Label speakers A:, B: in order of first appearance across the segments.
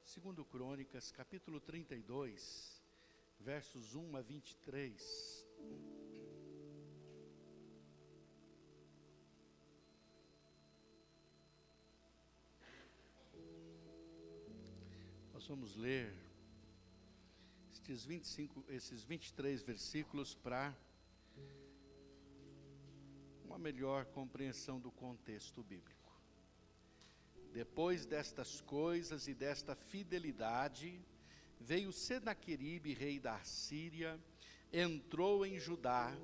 A: Segundo Crônicas, capítulo 32, versos 1 a 23. Nós vamos ler esses 23 versículos para uma melhor compreensão do contexto bíblico. Depois destas coisas e desta fidelidade, veio Senaqueribe, rei da Assíria, entrou em Judá,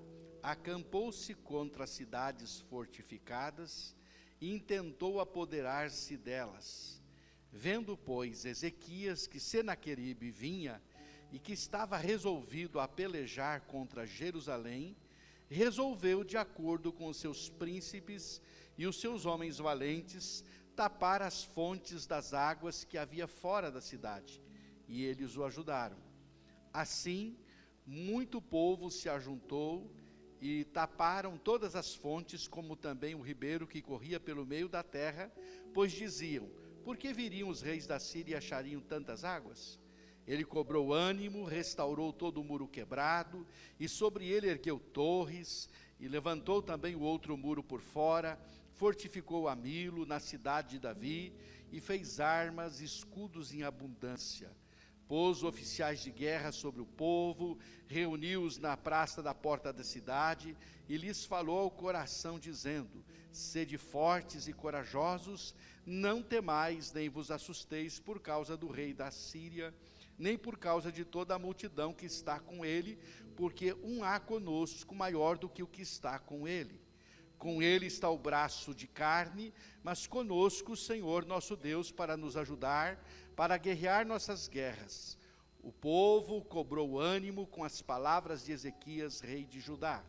A: acampou-se contra as cidades fortificadas e intentou apoderar-se delas. Vendo, pois, Ezequias que Senaqueribe vinha e que estava resolvido a pelejar contra Jerusalém, resolveu, de acordo com os seus príncipes e os seus homens valentes, tapar as fontes das águas que havia fora da cidade, e eles o ajudaram. Assim, muito povo se ajuntou e taparam todas as fontes, como também o ribeiro que corria pelo meio da terra, pois diziam: por que viriam os reis da Síria e achariam tantas águas? Ele cobrou ânimo, restaurou todo o muro quebrado, e sobre ele ergueu torres, e levantou também o outro muro por fora, fortificou a Milo, na cidade de Davi, e fez armas e escudos em abundância. Pôs oficiais de guerra sobre o povo, reuniu-os na praça da porta da cidade, e lhes falou ao coração, dizendo: sede fortes e corajosos, não temais, nem vos assusteis por causa do rei da Síria, nem por causa de toda a multidão que está com ele, porque um há conosco maior do que o que está com ele. Com ele está o braço de carne, mas conosco o Senhor nosso Deus para nos ajudar, para guerrear nossas guerras. O povo cobrou ânimo com as palavras de Ezequias, rei de Judá.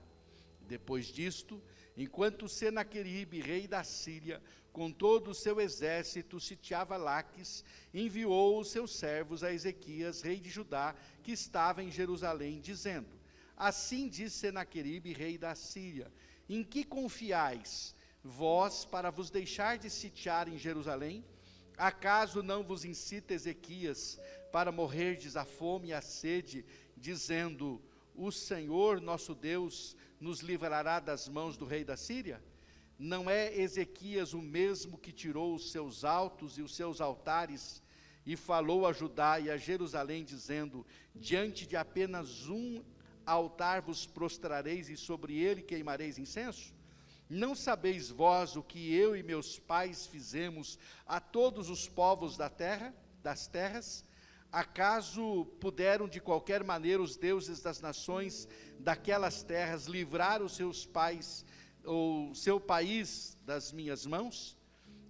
A: Depois disto, enquanto Senaqueribe, rei da Síria, com todo o seu exército, sitiava Laques, enviou os seus servos a Ezequias, rei de Judá, que estava em Jerusalém, dizendo: assim diz Senaqueribe, rei da Síria: em que confiais vós para vos deixar de sitiar em Jerusalém? Acaso não vos incita Ezequias para morrerdes à fome e à sede, dizendo: o Senhor nosso Deus nos livrará das mãos do rei da Síria? Não é Ezequias o mesmo que tirou os seus altos e os seus altares e falou a Judá e a Jerusalém, dizendo: diante de apenas um altar vos prostrareis e sobre ele queimareis incenso? Não sabeis vós o que eu e meus pais fizemos a todos os povos das terras? Acaso puderam de qualquer maneira os deuses das nações daquelas terras livrar os seus pais ou seu país das minhas mãos?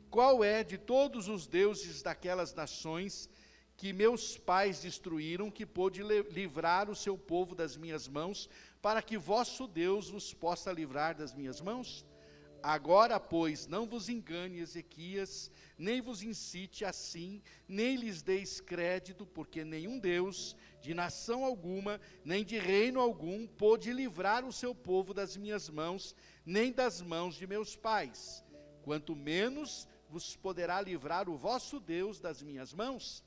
A: Qual é de todos os deuses daquelas nações que meus pais destruíram, que pôde livrar o seu povo das minhas mãos, para que vosso Deus vos possa livrar das minhas mãos? Agora, pois, não vos engane Ezequias, nem vos incite assim, nem lhes deis crédito, porque nenhum Deus, de nação alguma, nem de reino algum, pôde livrar o seu povo das minhas mãos, nem das mãos de meus pais. Quanto menos vos poderá livrar o vosso Deus das minhas mãos?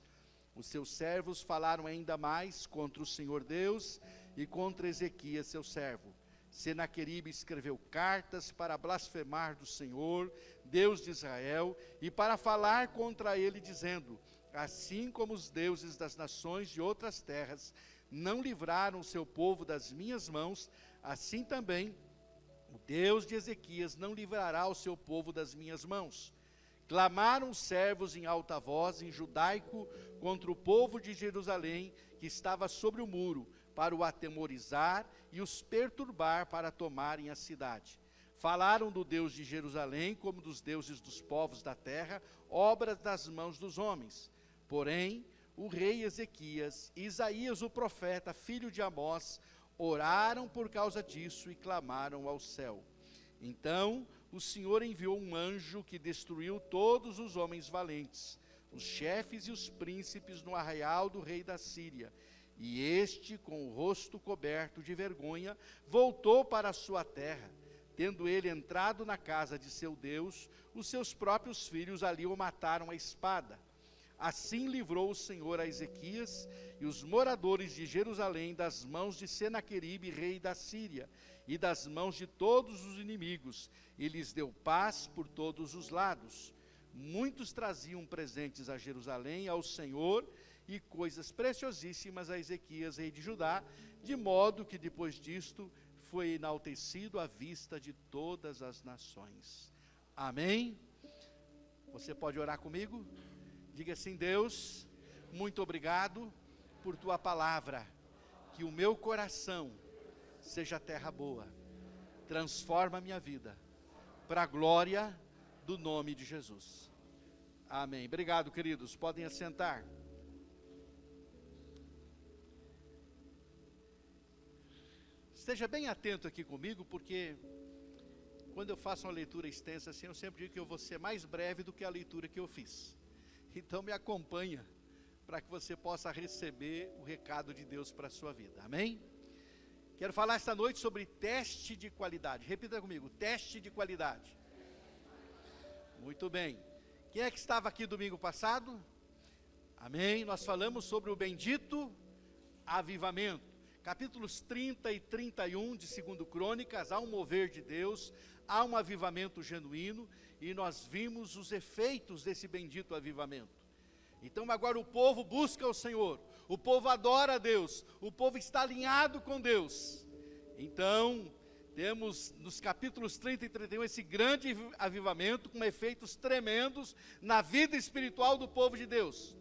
A: Os seus servos falaram ainda mais contra o Senhor Deus e contra Ezequias, seu servo. Senaqueribe escreveu cartas para blasfemar do Senhor, Deus de Israel, e para falar contra ele, dizendo: assim como os deuses das nações de outras terras não livraram o seu povo das minhas mãos, assim também o Deus de Ezequias não livrará o seu povo das minhas mãos. Clamaram os servos em alta voz, em judaico, contra o povo de Jerusalém, que estava sobre o muro, para o atemorizar e os perturbar para tomarem a cidade. Falaram do Deus de Jerusalém, como dos deuses dos povos da terra, obras das mãos dos homens. Porém, o rei Ezequias e Isaías o profeta, filho de Amós, oraram por causa disso e clamaram ao céu. Então o Senhor enviou um anjo que destruiu todos os homens valentes, os chefes e os príncipes no arraial do rei da Síria. E este, com o rosto coberto de vergonha, voltou para a sua terra. Tendo ele entrado na casa de seu Deus, os seus próprios filhos ali o mataram à espada. Assim livrou o Senhor a Ezequias e os moradores de Jerusalém das mãos de Senaqueribe, rei da Síria, e das mãos de todos os inimigos, e lhes deu paz por todos os lados. Muitos traziam presentes a Jerusalém, ao Senhor, e coisas preciosíssimas a Ezequias, rei de Judá, de modo que depois disto foi enaltecido à vista de todas as nações. Amém? Você pode orar comigo? Diga assim: Deus, muito obrigado por tua palavra, que o meu coração seja terra boa, transforma a minha vida, para a glória do nome de Jesus. Amém. Obrigado, queridos, podem assentar. Esteja bem atento aqui comigo, porque quando eu faço uma leitura extensa assim, eu sempre digo que eu vou ser mais breve do que a leitura que eu fiz. Então me acompanha, para que você possa receber o recado de Deus para a sua vida. Amém? Quero falar esta noite sobre teste de qualidade. Repita comigo: teste de qualidade. Muito bem. Quem é que estava aqui domingo passado? Amém? Nós falamos sobre o bendito avivamento. Capítulos 30 e 31 de 2 Crônicas, há um mover de Deus, há um avivamento genuíno, e nós vimos os efeitos desse bendito avivamento. Então agora o povo busca o Senhor, o povo adora a Deus, o povo está alinhado com Deus. Então, temos nos capítulos 30 e 31 esse grande avivamento, com efeitos tremendos na vida espiritual do povo de Deus.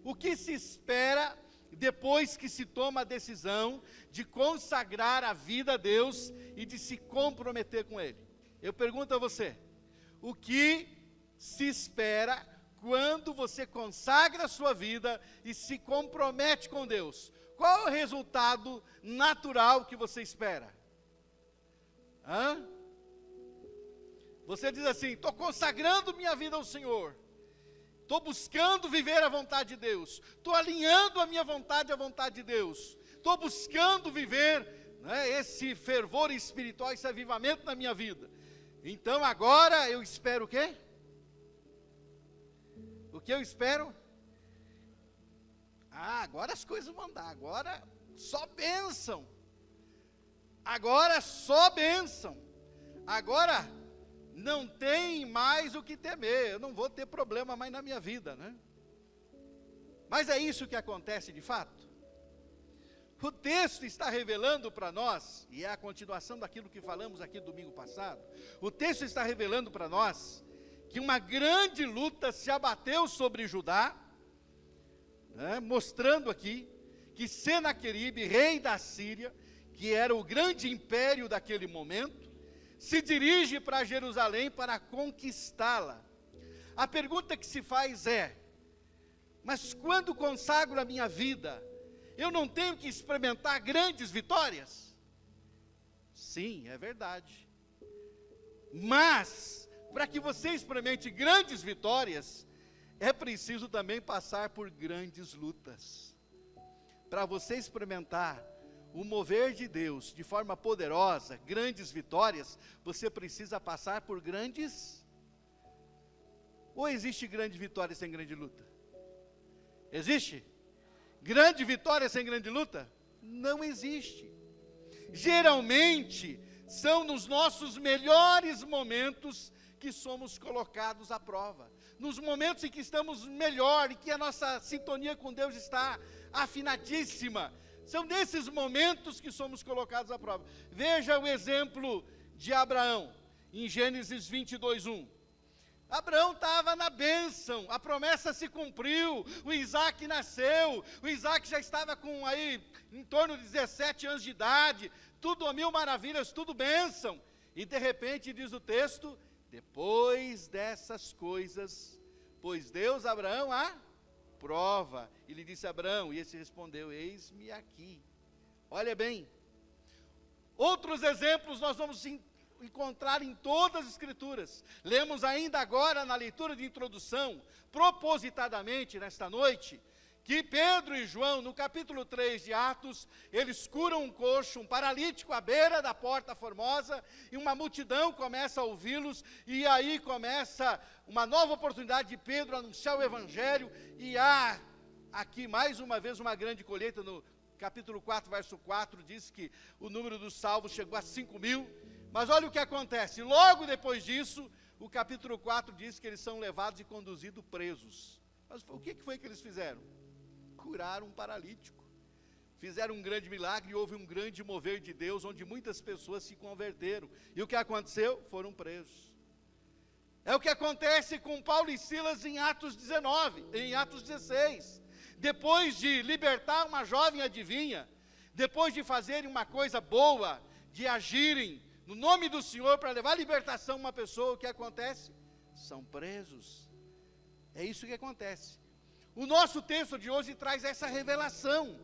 A: O que se espera depois que se toma a decisão de consagrar a vida a Deus e de se comprometer com Ele? Eu pergunto a você, o que se espera quando você consagra a sua vida e se compromete com Deus? Qual é o resultado natural que você espera? Você diz assim: estou consagrando minha vida ao Senhor, estou buscando viver a vontade de Deus, estou alinhando a minha vontade à vontade de Deus, estou buscando viver, esse fervor espiritual, esse avivamento na minha vida. Então agora eu espero o quê? O que eu espero? Agora as coisas vão andar, agora só bênção, agora só bênção, agora não tem mais o que temer, eu não vou ter problema mais na minha vida, né? Mas é isso que acontece de fato? O texto está revelando para nós, e é a continuação daquilo que falamos aqui domingo passado, o texto está revelando para nós, que uma grande luta se abateu sobre Judá, mostrando aqui, que Senaqueribe, rei da Síria, que era o grande império daquele momento, se dirige para Jerusalém para conquistá-la. A pergunta que se faz é: mas quando consagro a minha vida, eu não tenho que experimentar grandes vitórias? Sim, é verdade. Mas, para que você experimente grandes vitórias, é preciso também passar por grandes lutas. Para você experimentar o mover de Deus de forma poderosa, grandes vitórias, você precisa passar por grandes... Ou existe grande vitória sem grande luta? Existe? Grande vitória sem grande luta? Não existe. Geralmente, são nos nossos melhores momentos que somos colocados à prova. Nos momentos em que estamos melhor, em que a nossa sintonia com Deus está afinadíssima, são nesses momentos que somos colocados à prova. Veja o exemplo de Abraão, em Gênesis 22:1. Abraão estava na bênção, a promessa se cumpriu, o Isaac nasceu, o Isaac já estava com aí, em torno de 17 anos de idade, tudo a mil maravilhas, tudo bênção. E de repente diz o texto: depois dessas coisas, pôs Deus a Abraão a prova. E lhe disse a Abraão, e esse respondeu: eis-me aqui. Olha bem, outros exemplos nós vamos encontrar em todas as escrituras. Lemos ainda agora na leitura de introdução, propositadamente nesta noite, que Pedro e João, no capítulo 3 de Atos, eles curam um coxo, um paralítico à beira da Porta Formosa, e uma multidão começa a ouvi-los, e aí começa uma nova oportunidade de Pedro anunciar o Evangelho, e há aqui mais uma vez uma grande colheita. No capítulo 4, verso 4, diz que o número dos salvos chegou a 5.000, mas olha o que acontece, logo depois disso, o capítulo 4 diz que eles são levados e conduzidos presos. Mas o que foi que eles fizeram? Curaram um paralítico, fizeram um grande milagre, e houve um grande mover de Deus, onde muitas pessoas se converteram, e o que aconteceu? Foram presos. É o que acontece com Paulo e Silas em Atos 19, em Atos 16, depois de libertar uma jovem adivinha, depois de fazerem uma coisa boa, de agirem no nome do Senhor para levar libertação a uma pessoa, o que acontece? São presos. É isso que acontece. O nosso texto de hoje traz essa revelação.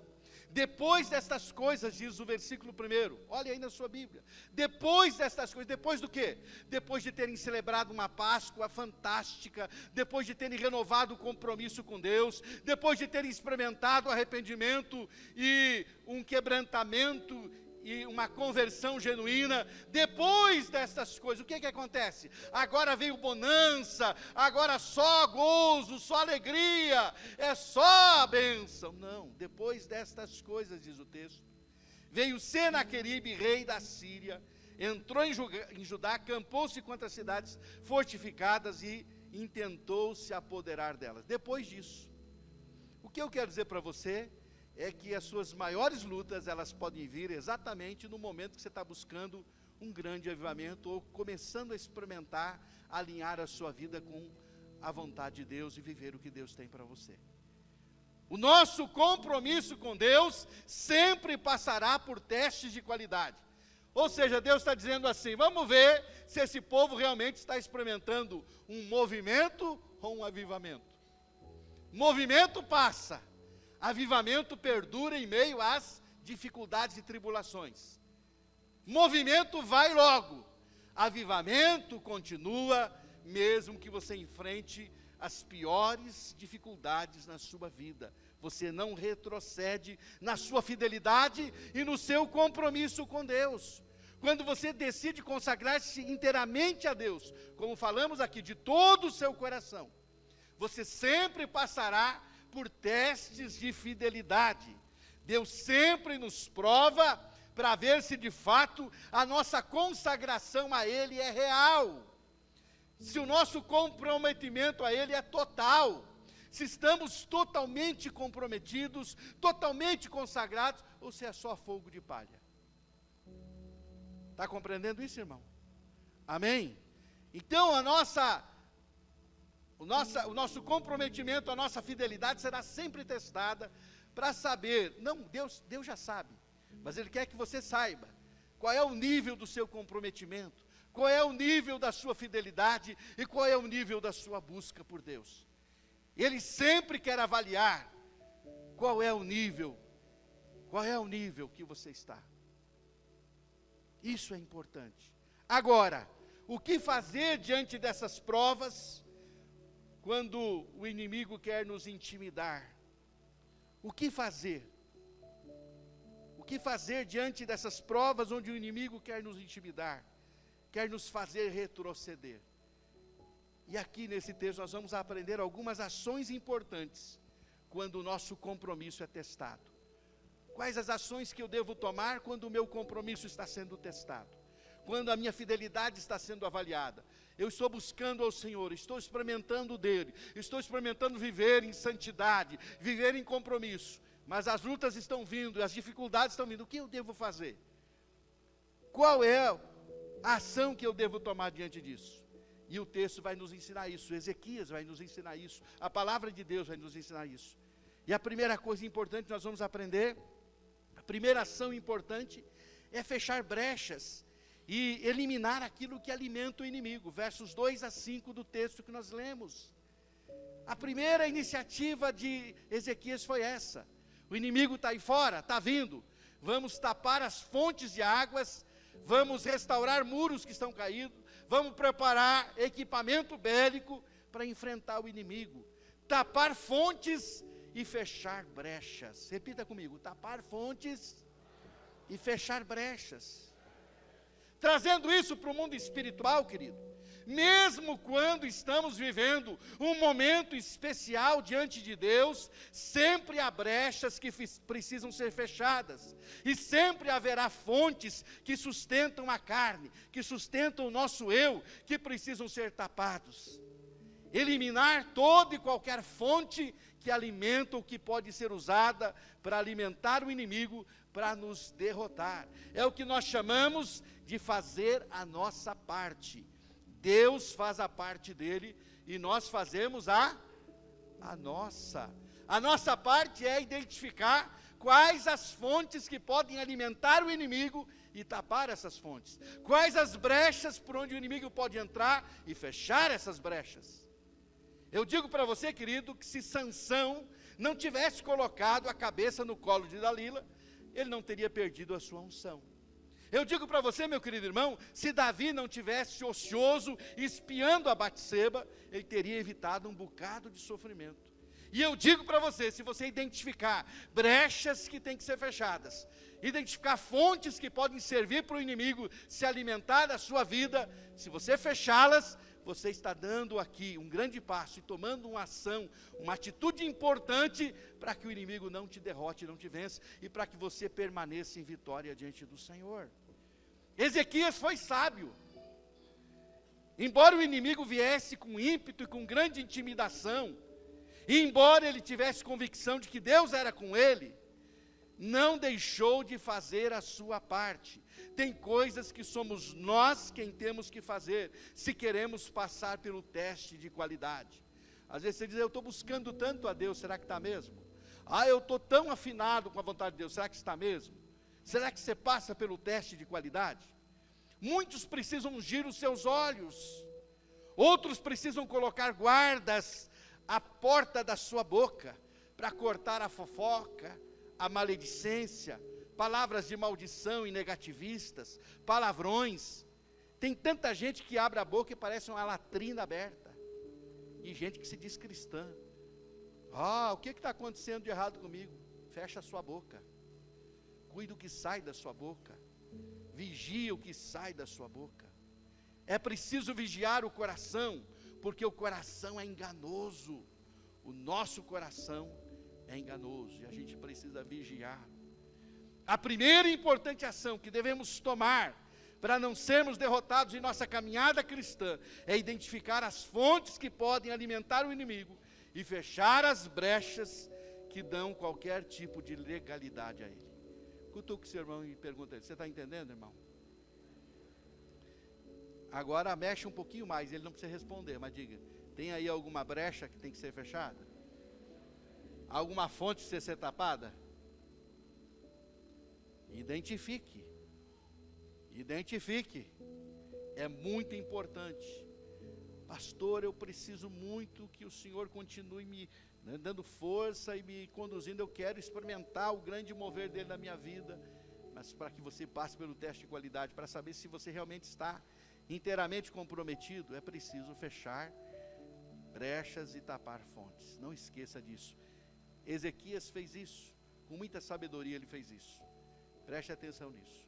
A: Depois destas coisas, diz o versículo 1, olha aí na sua Bíblia. Depois destas coisas, depois do quê? Depois de terem celebrado uma Páscoa fantástica, depois de terem renovado o compromisso com Deus, depois de terem experimentado arrependimento e um quebrantamento e uma conversão genuína, depois dessas coisas, o que acontece? Agora veio bonança, agora só gozo, só alegria, é só a bênção. Não, depois destas coisas, diz o texto, veio Senaqueribe, rei da Síria, entrou em Judá, acampou-se contra as cidades fortificadas e intentou se apoderar delas. Depois disso, o que eu quero dizer para você é que as suas maiores lutas, elas podem vir exatamente no momento que você está buscando um grande avivamento, ou começando a experimentar, alinhar a sua vida com a vontade de Deus e viver o que Deus tem para você. O nosso compromisso com Deus sempre passará por testes de qualidade. Ou seja, Deus está dizendo assim, vamos ver se esse povo realmente está experimentando um movimento ou um avivamento. Movimento passa. Avivamento perdura em meio às dificuldades e tribulações. Movimento vai logo. Avivamento continua, mesmo que você enfrente as piores dificuldades na sua vida. Você não retrocede na sua fidelidade e no seu compromisso com Deus. Quando você decide consagrar-se inteiramente a Deus, como falamos aqui, de todo o seu coração, você sempre passará por testes de fidelidade. Deus sempre nos prova para ver se de fato a nossa consagração a Ele é real, se o nosso comprometimento a Ele é total, se estamos totalmente comprometidos, totalmente consagrados, ou se é só fogo de palha. Está compreendendo isso, irmão? Amém? Então o nosso comprometimento, a nossa fidelidade será sempre testada para saber, não, Deus já sabe, mas Ele quer que você saiba qual é o nível do seu comprometimento, qual é o nível da sua fidelidade e qual é o nível da sua busca por Deus. Ele sempre quer avaliar qual é o nível que você está. Isso é importante. Agora, o que fazer diante dessas provas, quando o inimigo quer nos intimidar? O que fazer? O que fazer diante dessas provas onde o inimigo quer nos intimidar, quer nos fazer retroceder? E aqui nesse texto nós vamos aprender algumas ações importantes quando o nosso compromisso é testado. Quais as ações que eu devo tomar quando o meu compromisso está sendo testado? Quando a minha fidelidade está sendo avaliada? Eu estou buscando ao Senhor, estou experimentando dEle, estou experimentando viver em santidade, viver em compromisso, mas as lutas estão vindo, as dificuldades estão vindo, o que eu devo fazer? Qual é a ação que eu devo tomar diante disso? E o texto vai nos ensinar isso, Ezequias vai nos ensinar isso, a palavra de Deus vai nos ensinar isso. E a primeira coisa importante que nós vamos aprender, a primeira ação importante, é fechar brechas e eliminar aquilo que alimenta o inimigo. Versos 2 a 5 do texto que nós lemos. A primeira iniciativa de Ezequias foi essa. O inimigo está aí fora, está vindo. Vamos tapar as fontes de águas, vamos restaurar muros que estão caídos, vamos preparar equipamento bélico para enfrentar o inimigo. Tapar fontes e fechar brechas. Repita comigo: tapar fontes e fechar brechas. Trazendo isso para o mundo espiritual, querido, mesmo quando estamos vivendo um momento especial diante de Deus, sempre há brechas que precisam ser fechadas, e sempre haverá fontes que sustentam a carne, que sustentam o nosso eu, que precisam ser tapados. Eliminar toda e qualquer fonte que alimenta ou que pode ser usada para alimentar o inimigo, para nos derrotar. É o que nós chamamos de fazer a nossa parte. Deus faz a parte dele e nós fazemos a nossa. A nossa parte é identificar quais as fontes que podem alimentar o inimigo e tapar essas fontes. Quais as brechas por onde o inimigo pode entrar e fechar essas brechas. Eu digo para você, querido, que se Sansão não tivesse colocado a cabeça no colo de Dalila, ele não teria perdido a sua unção. Eu digo para você, meu querido irmão, se Davi não tivesse ocioso, espiando a Batseba, ele teria evitado um bocado de sofrimento. E eu digo para você, se você identificar brechas que têm que ser fechadas, identificar fontes que podem servir para o inimigo se alimentar da sua vida, se você fechá-las, você está dando aqui um grande passo e tomando uma ação, uma atitude importante para que o inimigo não te derrote, não te vença, e para que você permaneça em vitória diante do Senhor. Ezequias foi sábio. Embora o inimigo viesse com ímpeto e com grande intimidação, e embora ele tivesse convicção de que Deus era com ele, não deixou de fazer a sua parte. Tem coisas que somos nós quem temos que fazer, se queremos passar pelo teste de qualidade. Às vezes você diz: eu estou buscando tanto a Deus, será que está mesmo? Eu estou tão afinado com a vontade de Deus, será que está mesmo? Será que você passa pelo teste de qualidade? Muitos precisam ungir os seus olhos, outros precisam colocar guardas à porta da sua boca, para cortar a fofoca, a maledicência, palavras de maldição e negativistas, palavrões. Tem tanta gente que abre a boca e parece uma latrina aberta, e gente que se diz cristã. O que está acontecendo de errado comigo? Fecha a sua boca, cuida o que sai da sua boca, vigia o que sai da sua boca. É preciso vigiar o coração, porque o coração é enganoso, o nosso coração é enganoso, e a gente precisa vigiar. A primeira importante ação que devemos tomar, para não sermos derrotados em nossa caminhada cristã, é identificar as fontes que podem alimentar o inimigo, e fechar as brechas que dão qualquer tipo de legalidade a ele. Cutuca o seu irmão e pergunta a ele: você está entendendo, irmão? Agora mexe um pouquinho mais, ele não precisa responder, mas diga: tem aí alguma brecha que tem que ser fechada? Alguma fonte que precisa ser tapada? Identifique. É muito importante. Pastor, eu preciso muito que o Senhor continue me dando força e me conduzindo. Eu quero experimentar o grande mover dele na minha vida. Mas para que você passe pelo teste de qualidade, para saber se você realmente está inteiramente comprometido, é preciso fechar brechas e tapar fontes. Não esqueça disso. Ezequias fez isso, com muita sabedoria ele fez isso. Preste atenção nisso.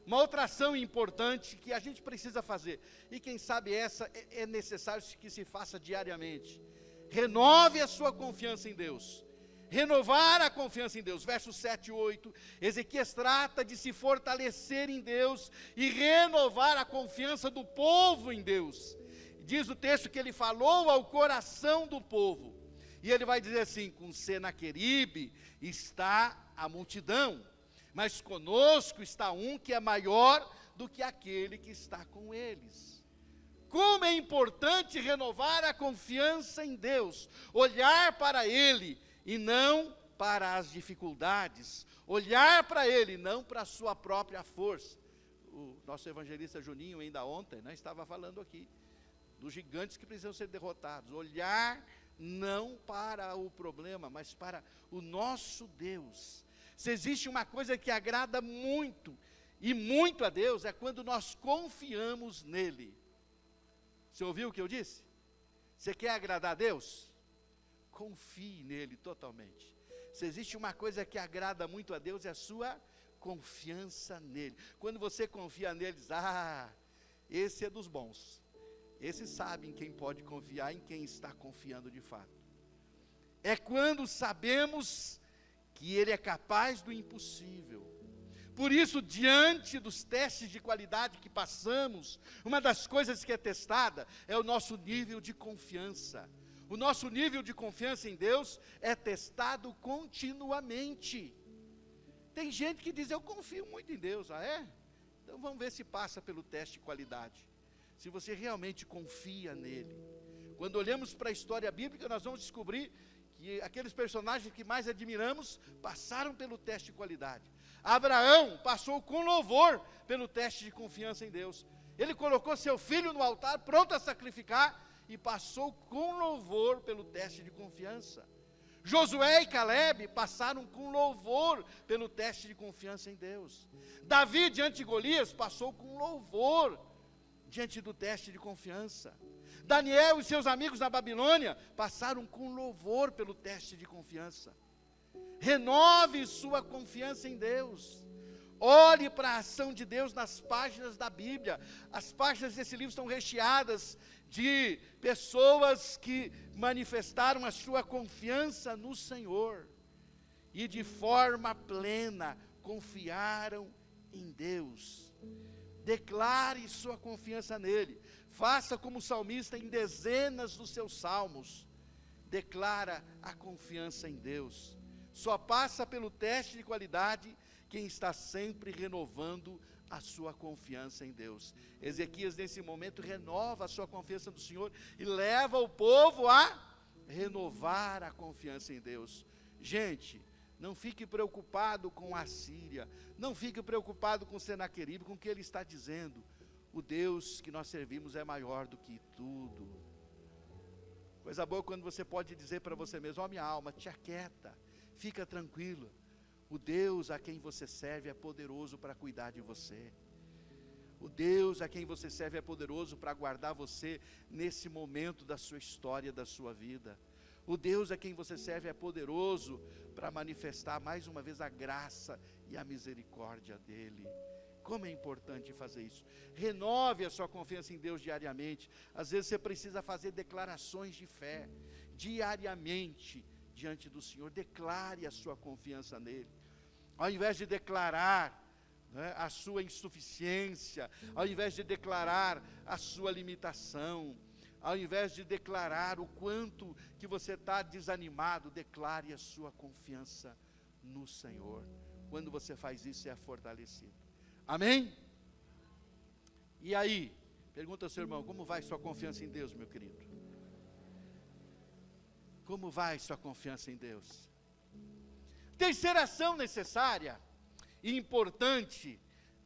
A: Uma outra ação importante que a gente precisa fazer, e quem sabe essa é necessário que se faça diariamente: renove a sua confiança em Deus. Renovar a confiança em Deus. Versos 7 e 8, Ezequias trata de se fortalecer em Deus e renovar a confiança do povo em Deus. Diz o texto que ele falou ao coração do povo, e ele vai dizer assim: com Senaqueribe está a multidão, mas conosco está um que é maior do que aquele que está com eles. Como é importante renovar a confiança em Deus, olhar para Ele e não para as dificuldades, olhar para Ele, não para a sua própria força. O nosso evangelista Juninho, ainda ontem, estava falando aqui, dos gigantes que precisam ser derrotados. Olhar não para o problema, mas para o nosso Deus. Se existe uma coisa que agrada muito, e muito a Deus, é quando nós confiamos nele. Você ouviu o que eu disse? Você quer agradar a Deus? confie nele totalmente. Se existe uma coisa que agrada muito a Deus, é a sua confiança nele. Quando você confia nele, diz, esse é dos bons. Esse sabe em quem pode confiar, em quem está confiando de fato. É quando sabemos que ele é capaz do impossível. Por isso, diante dos testes de qualidade que passamos, uma das coisas que é testada é o nosso nível de confiança. O nosso nível de confiança em Deus é testado continuamente. Tem gente que diz, eu confio muito em Deus. Ah, é? Então vamos ver se passa pelo teste de qualidade. Se você realmente confia nele. Quando olhamos para a história bíblica, nós vamos descobrir que aqueles personagens que mais admiramos passaram pelo teste de qualidade. Abraão passou com louvor pelo teste de confiança em Deus. Ele colocou seu filho no altar, pronto a sacrificar, e passou com louvor pelo teste de confiança. Josué e Caleb passaram com louvor pelo teste de confiança em Deus. Davi, diante de Golias, passou com louvor diante do teste de confiança. Daniel e seus amigos na Babilônia passaram com louvor pelo teste de confiança. Renove sua confiança em Deus. Olhe para a ação de Deus nas páginas da Bíblia. As páginas desse livro estão recheadas de pessoas que manifestaram a sua confiança no Senhor. E de forma plena confiaram em Deus. Declare sua confiança nele. Faça como o salmista em dezenas dos seus salmos. Declara a confiança em Deus. Só passa pelo teste de qualidade quem está sempre renovando a sua confiança em Deus. Ezequias, nesse momento, renova a sua confiança no Senhor e leva o povo a renovar a confiança em Deus. Gente, não fique preocupado com a Síria, não fique preocupado com Senaqueribe, com o que ele está dizendo. O Deus que nós servimos é maior do que tudo. Coisa boa quando você pode dizer para você mesmo, minha alma, te aquieta, fica tranquilo. O Deus a quem você serve é poderoso para cuidar de você. O Deus a quem você serve é poderoso para guardar você nesse momento da sua história, da sua vida. O Deus a quem você serve é poderoso para manifestar mais uma vez a graça e a misericórdia dEle. Como é importante fazer isso. Renove a sua confiança em Deus diariamente. Às vezes você precisa fazer declarações de fé diariamente diante do Senhor. Declare a sua confiança nele. Ao invés de declarar a sua insuficiência, ao invés de declarar a sua limitação, ao invés de declarar o quanto que você está desanimado, declare a sua confiança no Senhor. Quando você faz isso, é fortalecido. Amém? E aí, pergunta ao seu irmão, como vai sua confiança em Deus, meu querido? Como vai sua confiança em Deus? Terceira ação necessária e importante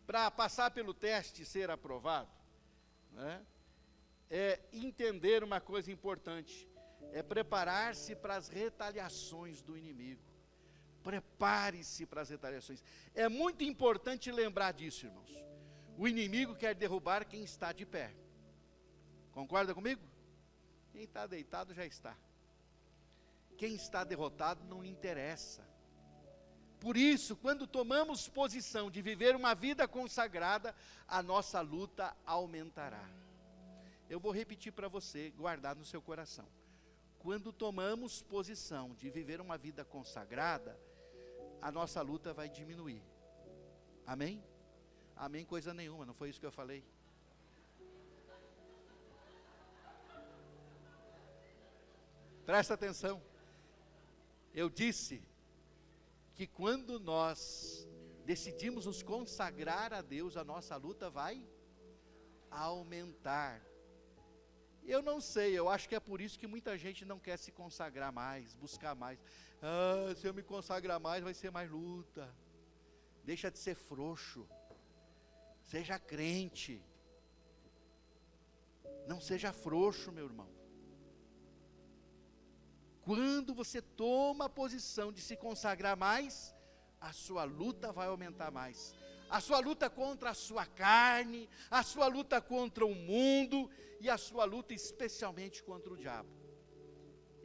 A: para passar pelo teste e ser aprovado, é entender uma coisa importante, é preparar-se para as retaliações do inimigo. Prepare-se para as retaliações. É muito importante lembrar disso, irmãos. O inimigo quer derrubar quem está de pé. Concorda comigo? Quem está deitado já está. Quem está derrotado não lhe interessa. Por isso, quando tomamos posição de viver uma vida consagrada, a nossa luta aumentará. Eu vou repetir para você, guardar no seu coração. Quando tomamos posição de viver uma vida consagrada, a nossa luta vai diminuir. Amém? Amém coisa nenhuma, não foi isso que eu falei? Presta atenção. Eu disse que quando nós decidimos nos consagrar a Deus, a nossa luta vai aumentar. Eu não sei, eu acho que é por isso que muita gente não quer se consagrar mais, buscar mais. Se eu me consagrar mais, vai ser mais luta. Deixa de ser frouxo. Seja crente. Não seja frouxo, meu irmão. Quando você toma a posição de se consagrar mais, a sua luta vai aumentar mais. A sua luta contra a sua carne, a sua luta contra o mundo e a sua luta especialmente contra o diabo.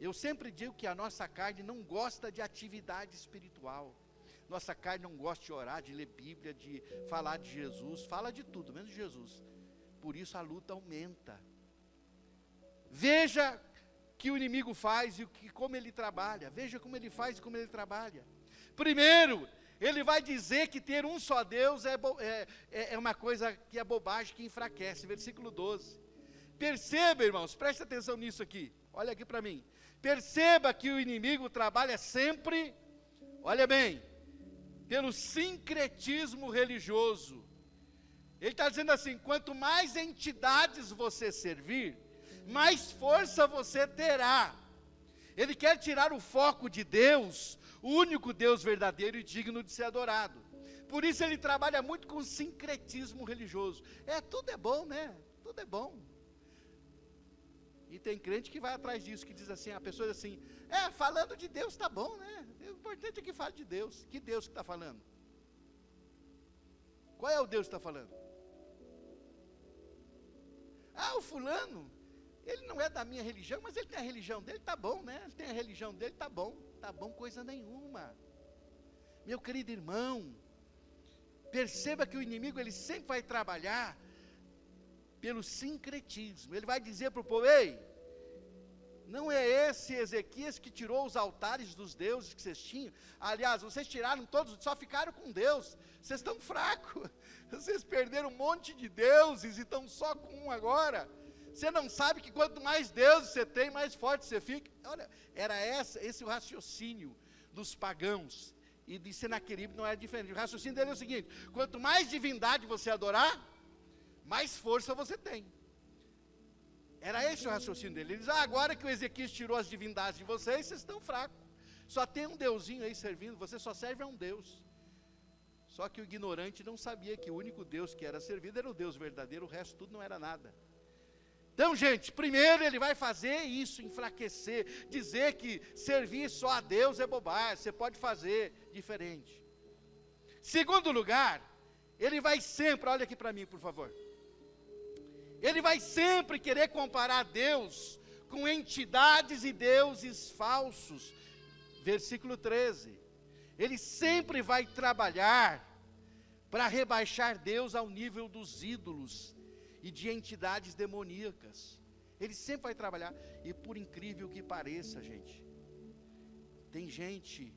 A: Eu sempre digo que a nossa carne não gosta de atividade espiritual. Nossa carne não gosta de orar, de ler Bíblia, de falar de Jesus. Fala de tudo, menos de Jesus. Por isso a luta aumenta. Veja que o inimigo faz e como ele trabalha. Veja como ele faz e como ele trabalha. Primeiro, ele vai dizer que ter um só Deus é uma coisa que é bobagem, que enfraquece. Versículo 12. Perceba, irmãos, preste atenção nisso aqui. Olha aqui para mim. Perceba que o inimigo trabalha sempre, olha bem, pelo sincretismo religioso. Ele está dizendo assim, quanto mais entidades você servir, mais força você terá. Ele quer tirar o foco de Deus, o único Deus verdadeiro e digno de ser adorado. Por isso ele trabalha muito com sincretismo religioso. Tudo é bom, né? Tudo é bom. E tem crente que vai atrás disso, que diz assim, a pessoa diz assim, falando de Deus está bom, né? O importante é que fale de Deus. Que Deus que está falando? Qual é o Deus que está falando? O fulano, ele não é da minha religião, mas ele tem a religião dele, está bom, né? Ele tem a religião dele, está bom coisa nenhuma. Meu querido irmão, perceba que o inimigo, ele sempre vai trabalhar pelo sincretismo. Ele vai dizer para o povo, ei, não é esse Ezequias que tirou os altares dos deuses que vocês tinham? Aliás, vocês tiraram todos, só ficaram com Deus. Vocês estão fracos. Vocês perderam um monte de deuses e estão só com um agora. Você não sabe que quanto mais deuses você tem, mais forte você fica. Olha, era esse o raciocínio dos pagãos. E de Senaqueribe não era diferente. O raciocínio dele é o seguinte, quanto mais divindade você adorar, mais força você tem. Era esse o raciocínio dele. Ele diz, agora que o Ezequias tirou as divindades de vocês estão fracos. Só tem um deusinho aí servindo, você só serve a um Deus. Só que o ignorante não sabia que o único Deus que era servido era o Deus verdadeiro, o resto tudo não era nada. Então, gente, primeiro ele vai fazer isso, enfraquecer, dizer que servir só a Deus é bobagem, você pode fazer diferente. Segundo lugar, ele vai sempre, olha aqui para mim, por favor. Ele vai sempre querer comparar Deus com entidades e deuses falsos. Versículo 13. Ele sempre vai trabalhar para rebaixar Deus ao nível dos ídolos e de entidades demoníacas. Ele sempre vai trabalhar. E por incrível que pareça, gente, tem gente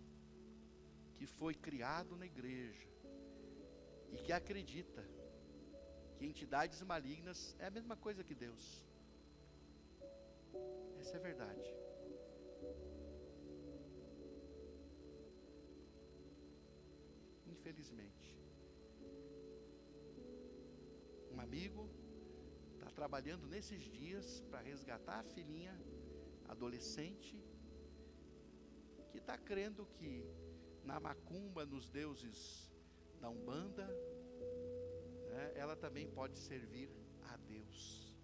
A: que foi criado na igreja e que acredita que entidades malignas é a mesma coisa que Deus. Essa é a verdade. Infelizmente. Um amigo está trabalhando nesses dias para resgatar a filhinha adolescente que está crendo que na macumba, nos deuses da Umbanda, ela também pode servir a Deus.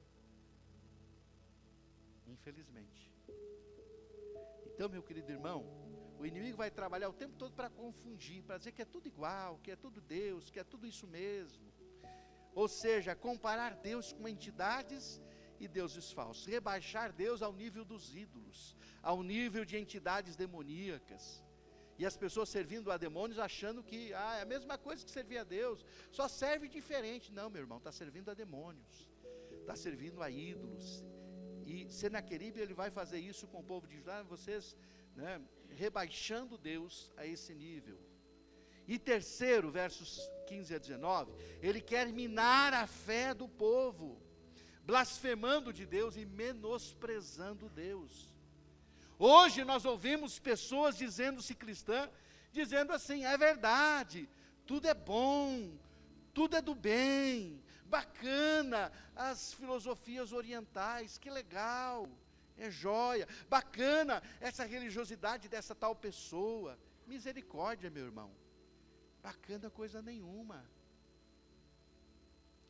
A: Infelizmente. Então, meu querido irmão, o inimigo vai trabalhar o tempo todo para confundir, para dizer que é tudo igual, que é tudo Deus, que é tudo isso mesmo. Ou seja, comparar Deus com entidades e deuses falsos. Rebaixar Deus ao nível dos ídolos, ao nível de entidades demoníacas. E as pessoas servindo a demônios achando que é a mesma coisa que servir a Deus, só serve diferente. Não, meu irmão, está servindo a demônios, está servindo a ídolos. E Senaqueribe, ele vai fazer isso com o povo de Judá, vocês, rebaixando Deus a esse nível. E terceiro, versos 15 a 19, ele quer minar a fé do povo, blasfemando de Deus e menosprezando Deus. Hoje nós ouvimos pessoas dizendo-se cristã, dizendo assim, é verdade, tudo é bom, tudo é do bem, bacana, as filosofias orientais, que legal, é joia, bacana essa religiosidade dessa tal pessoa, misericórdia, meu irmão, bacana coisa nenhuma.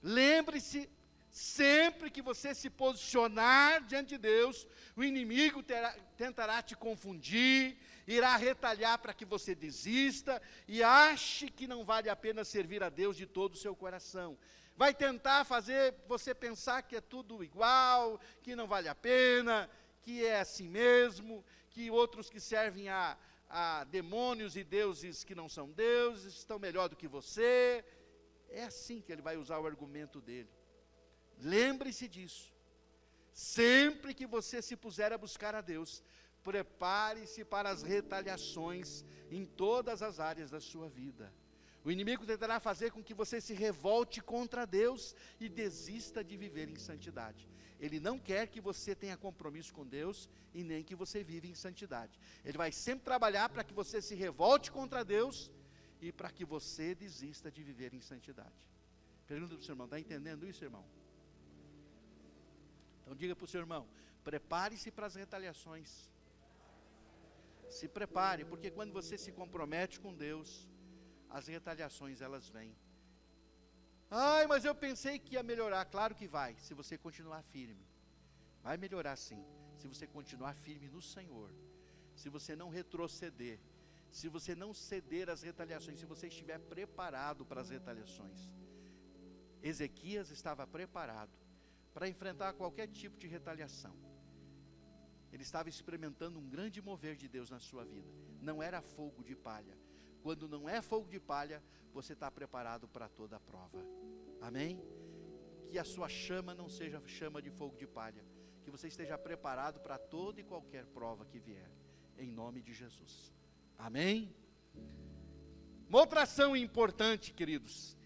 A: Lembre-se, sempre que você se posicionar diante de Deus, o inimigo tentará te confundir, irá retalhar para que você desista e ache que não vale a pena servir a Deus de todo o seu coração. Vai tentar fazer você pensar que é tudo igual, que não vale a pena, que é assim mesmo, que outros que servem a demônios e deuses que não são deuses estão melhor do que você. É assim que ele vai usar o argumento dele. Lembre-se disso. Sempre que você se puser a buscar a Deus, prepare-se para as retaliações em todas as áreas da sua vida. O inimigo tentará fazer com que você se revolte contra Deus e desista de viver em santidade. Ele não quer que você tenha compromisso com Deus e nem que você viva em santidade. Ele vai sempre trabalhar para que você se revolte contra Deus e para que você desista de viver em santidade. Pergunta para o seu irmão, está entendendo isso, irmão? Então diga para o seu irmão, prepare-se para as retaliações. Se prepare, porque quando você se compromete com Deus, as retaliações elas vêm. Ai, mas eu pensei que ia melhorar. Claro que vai, se você continuar firme. Vai melhorar sim, se você continuar firme no Senhor. Se você não retroceder, se você não ceder às retaliações, se você estiver preparado para as retaliações. Ezequias estava preparado para enfrentar qualquer tipo de retaliação. Ele estava experimentando um grande mover de Deus na sua vida. Não era fogo de palha. Quando não é fogo de palha, você está preparado para toda a prova. Amém? Que a sua chama não seja chama de fogo de palha. Que você esteja preparado para toda e qualquer prova que vier. Em nome de Jesus. Amém? Uma outra ação importante, queridos.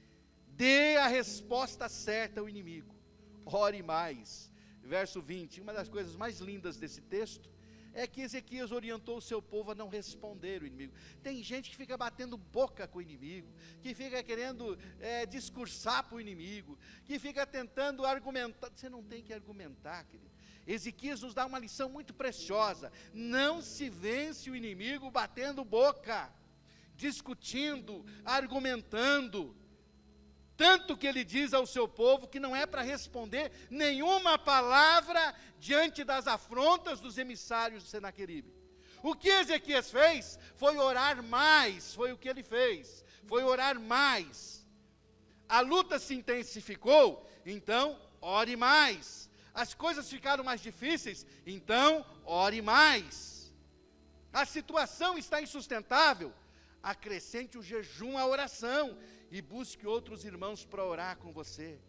A: Dê a resposta certa ao inimigo. Ore mais. Verso 20, uma das coisas mais lindas desse texto é que Ezequias orientou o seu povo a não responder o inimigo. Tem gente que fica batendo boca com o inimigo, que fica querendo discursar para o inimigo, que fica tentando argumentar. Você não tem que argumentar, querido. Ezequias nos dá uma lição muito preciosa. Não se vence o inimigo batendo boca, discutindo, argumentando. Tanto que ele diz ao seu povo que não é para responder nenhuma palavra diante das afrontas dos emissários de Senaqueribe. O que Ezequias fez foi orar mais, foi o que ele fez, foi orar mais. A luta se intensificou, então ore mais. As coisas ficaram mais difíceis, então ore mais. A situação está insustentável, acrescente o jejum à oração e busque outros irmãos para orar com você.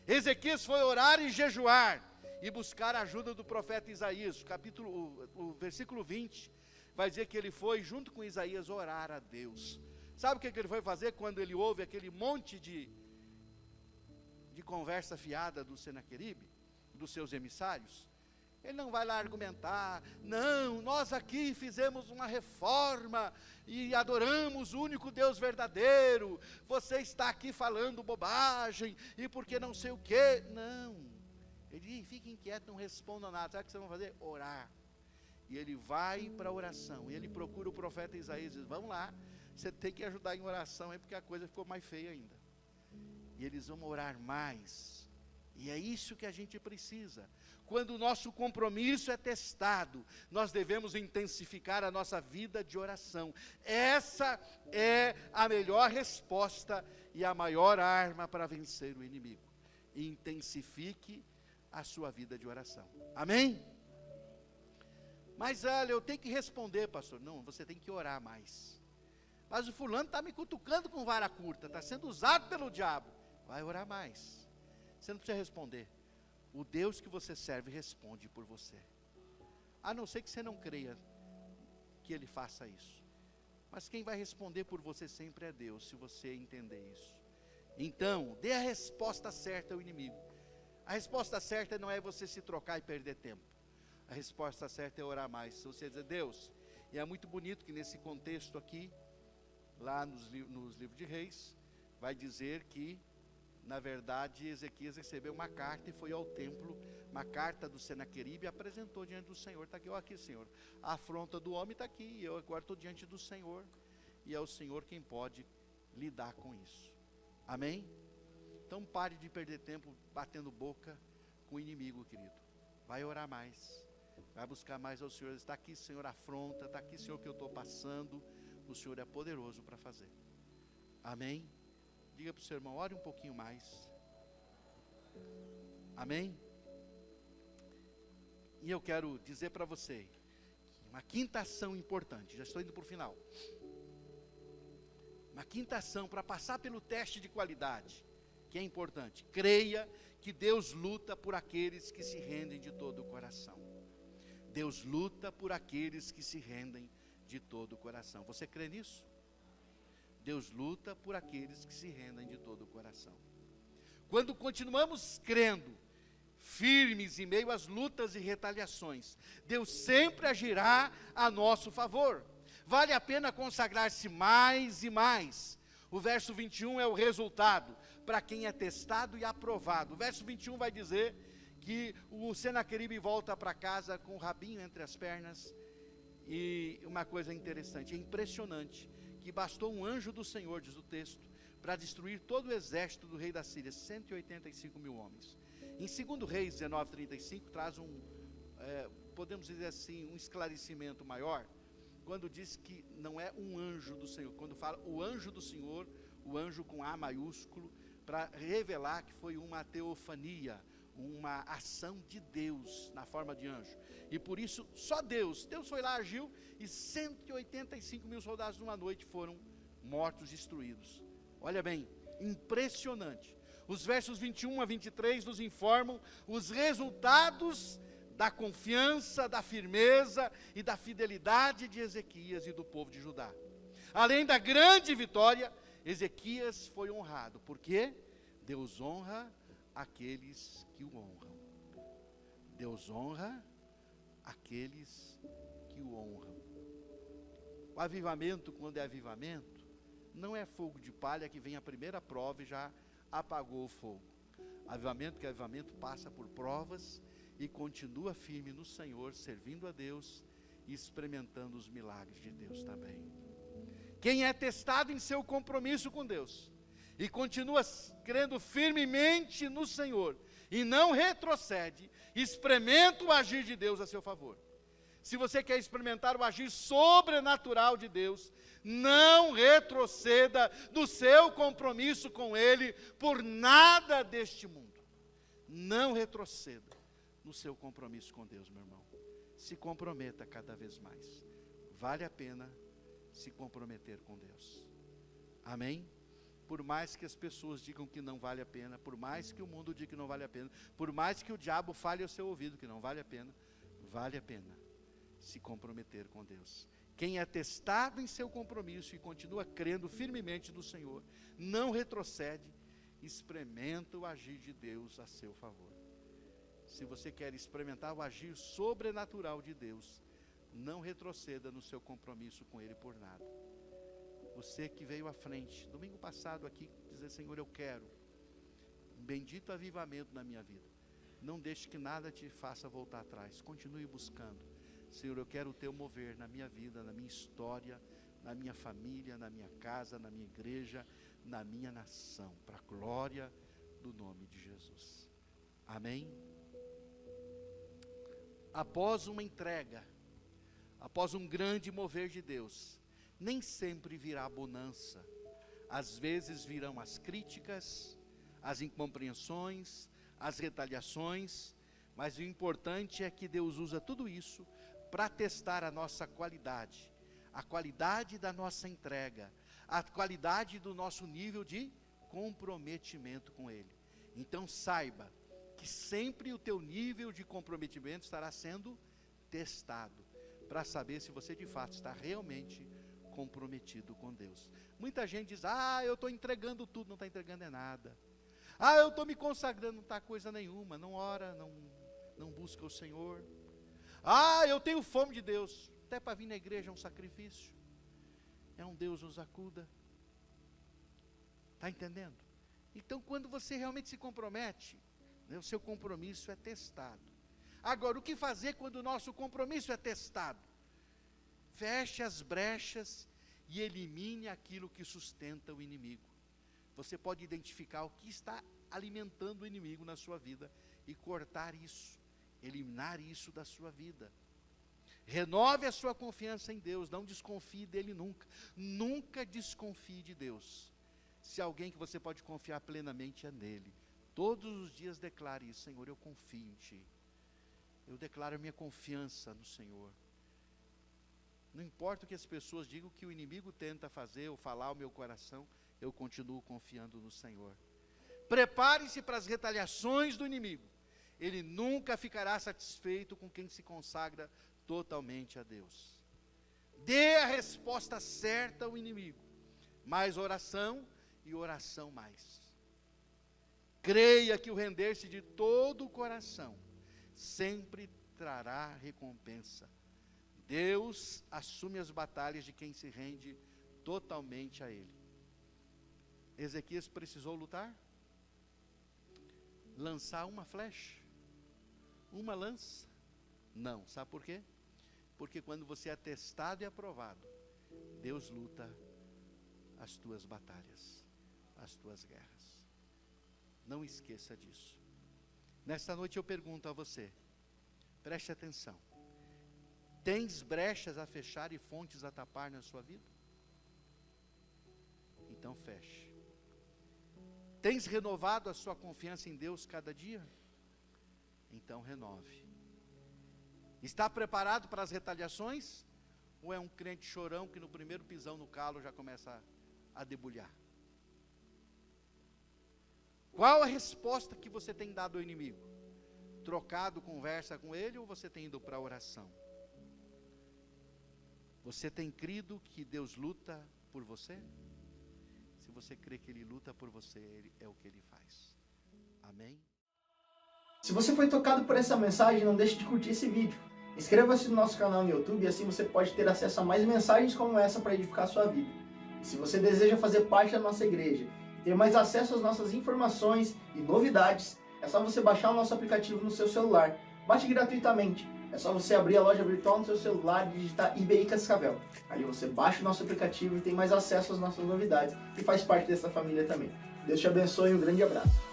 A: Ezequias foi orar e jejuar e buscar a ajuda do profeta Isaías. O versículo 20 vai dizer que ele foi junto com Isaías orar a Deus. Sabe o que ele foi fazer quando ele ouve aquele monte de conversa fiada do Senaqueribe, dos seus emissários? Ele não vai lá argumentar, não, nós aqui fizemos uma reforma e adoramos o único Deus verdadeiro, você está aqui falando bobagem, e porque não sei o quê. Não, ele diz, fique inquieto, não responda nada. Sabe o que vocês vão fazer? Orar. E ele vai para a oração, e ele procura o profeta Isaías e diz, vamos lá, você tem que ajudar em oração, aí, porque a coisa ficou mais feia ainda. E eles vão orar mais, e é isso que a gente precisa. Quando o nosso compromisso é testado, nós devemos intensificar a nossa vida de oração. Essa é a melhor resposta e a maior arma para vencer o inimigo. Intensifique a sua vida de oração. Amém? Mas olha, eu tenho que responder, pastor. Não, você tem que orar mais. Mas o fulano está me cutucando com vara curta, está sendo usado pelo diabo. Vai orar mais. Você não precisa responder. O Deus que você serve responde por você. A não ser que você não creia que Ele faça isso. Mas quem vai responder por você sempre é Deus, se você entender isso. Então, dê a resposta certa ao inimigo. A resposta certa não é você se trocar e perder tempo. A resposta certa é orar mais. Se você dizer, Deus, e é muito bonito que nesse contexto aqui, lá nos livros de Reis, vai dizer que, na verdade, Ezequias recebeu uma carta e foi ao templo, uma carta do Senaqueribe, e apresentou diante do Senhor. Está aqui, ó, aqui, Senhor, a afronta do homem está aqui, e eu agora estou diante do Senhor, e é o Senhor quem pode lidar com isso. Amém? Então pare de perder tempo batendo boca com o inimigo, querido. Vai orar mais, vai buscar mais ao Senhor. Está aqui, Senhor, afronta, está aqui, Senhor, que eu estou passando, o Senhor é poderoso para fazer. Amém? Diga para o seu irmão, ore um pouquinho mais. Amém? E eu quero dizer para você, uma quinta ação importante, já estou indo para o final. Uma quinta ação para passar pelo teste de qualidade, que é importante. Creia que Deus luta por aqueles que se rendem de todo o coração. Deus luta por aqueles que se rendem de todo o coração. Você crê nisso? Deus luta por aqueles que se rendem de todo o coração. Quando continuamos crendo, firmes em meio às lutas e retaliações, Deus sempre agirá a nosso favor. Vale a pena consagrar-se mais e mais. O verso 21 é o resultado para quem é testado e aprovado. O verso 21 vai dizer que o Senaqueribe volta para casa com o rabinho entre as pernas. E uma coisa interessante, é impressionante, que bastou um anjo do Senhor, diz o texto, para destruir todo o exército do rei da Síria, 185 mil homens. Em 2 Reis 19:35 traz podemos dizer assim, um esclarecimento maior, quando diz que não é um anjo do Senhor, quando fala o anjo do Senhor, o anjo com A maiúsculo, para revelar que foi uma teofania, uma ação de Deus na forma de anjo. E por isso, só Deus foi lá, agiu, e 185 mil soldados numa noite foram mortos, destruídos. Olha bem, impressionante. Os versos 21 a 23 nos informam os resultados da confiança, da firmeza e da fidelidade de Ezequias e do povo de Judá. Além da grande vitória, Ezequias foi honrado. Por quê? Deus honra aqueles que o honram. Deus honra aqueles que o honram. O avivamento, quando é avivamento, não é fogo de palha que vem a primeira prova e já apagou o fogo. Avivamento que é avivamento passa por provas e continua firme no Senhor, servindo a Deus e experimentando os milagres de Deus também. Quem é testado em seu compromisso com Deus e continua crendo firmemente no Senhor e não retrocede, experimenta o agir de Deus a seu favor. Se você quer experimentar o agir sobrenatural de Deus, não retroceda do seu compromisso com Ele por nada deste mundo. Não retroceda no seu compromisso com Deus, meu irmão. Se comprometa cada vez mais. Vale a pena se comprometer com Deus. Amém? Por mais que as pessoas digam que não vale a pena, por mais que o mundo diga que não vale a pena, por mais que o diabo fale ao seu ouvido que não vale a pena se comprometer com Deus. Quem é testado em seu compromisso e continua crendo firmemente no Senhor, não retrocede, experimenta o agir de Deus a seu favor. Se você quer experimentar o agir sobrenatural de Deus, não retroceda no seu compromisso com Ele por nada. Você que veio à frente, domingo passado aqui, dizer: Senhor, eu quero um bendito avivamento na minha vida. Não deixe que nada te faça voltar atrás. Continue buscando. Senhor, eu quero o teu mover na minha vida, na minha história, na minha família, na minha casa, na minha igreja, na minha nação, para a glória do nome de Jesus. Amém? Após uma entrega, após um grande mover de Deus, nem sempre virá bonança. Às vezes virão as críticas, as incompreensões, as retaliações, mas o importante é que Deus usa tudo isso para testar a nossa qualidade, a qualidade da nossa entrega, a qualidade do nosso nível de comprometimento com Ele. Então saiba que sempre o teu nível de comprometimento estará sendo testado, para saber se você de fato está realmente comprometido com Deus. Muita gente diz: eu estou entregando tudo. Não está entregando é nada. Eu estou me consagrando, não está coisa nenhuma. Não ora, não busca o Senhor. Eu tenho fome de Deus. Até para vir na igreja é um sacrifício. É um Deus nos acuda. Está entendendo? Então, quando você realmente se compromete, o seu compromisso é testado. Agora, o que fazer quando o nosso compromisso é testado? Feche as brechas e elimine aquilo que sustenta o inimigo. Você pode identificar o que está alimentando o inimigo na sua vida e cortar isso, eliminar isso da sua vida. Renove a sua confiança em Deus, não desconfie dele nunca. Nunca desconfie de Deus. Se alguém que você pode confiar plenamente é nele. Todos os dias declare isso: Senhor, eu confio em Ti. Eu declaro a minha confiança no Senhor. Não importa o que as pessoas digam, o que o inimigo tenta fazer ou falar ao meu coração, eu continuo confiando no Senhor. Prepare-se para as retaliações do inimigo. Ele nunca ficará satisfeito com quem se consagra totalmente a Deus. Dê a resposta certa ao inimigo. Mais oração e oração mais. Creia que o render-se de todo o coração sempre trará recompensa. Deus assume as batalhas de quem se rende totalmente a Ele. Ezequias precisou lutar? Lançar uma flecha? Uma lança? Não. Sabe por quê? Porque quando você é testado e aprovado, Deus luta as tuas batalhas, as tuas guerras. Não esqueça disso. Nesta noite eu pergunto a você, preste atenção. Tens brechas a fechar e fontes a tapar na sua vida? Então feche. Tens renovado a sua confiança em Deus cada dia? Então renove. Está preparado para as retaliações? Ou é um crente chorão que no primeiro pisão no calo já começa a debulhar? Qual a resposta que você tem dado ao inimigo? Trocado conversa com ele ou você tem ido para a oração? Você tem crido que Deus luta por você? Se você crê que Ele luta por você, é o que Ele faz. Amém?
B: Se você foi tocado por essa mensagem, não deixe de curtir esse vídeo. Inscreva-se no nosso canal no YouTube e assim você pode ter acesso a mais mensagens como essa para edificar a sua vida. E se você deseja fazer parte da nossa igreja e ter mais acesso às nossas informações e novidades, é só você baixar o nosso aplicativo no seu celular. Baixe gratuitamente. É só você abrir a loja virtual no seu celular e digitar IBI Cascavel. Aí você baixa o nosso aplicativo e tem mais acesso às nossas novidades e faz parte dessa família também. Deus te abençoe e um grande abraço.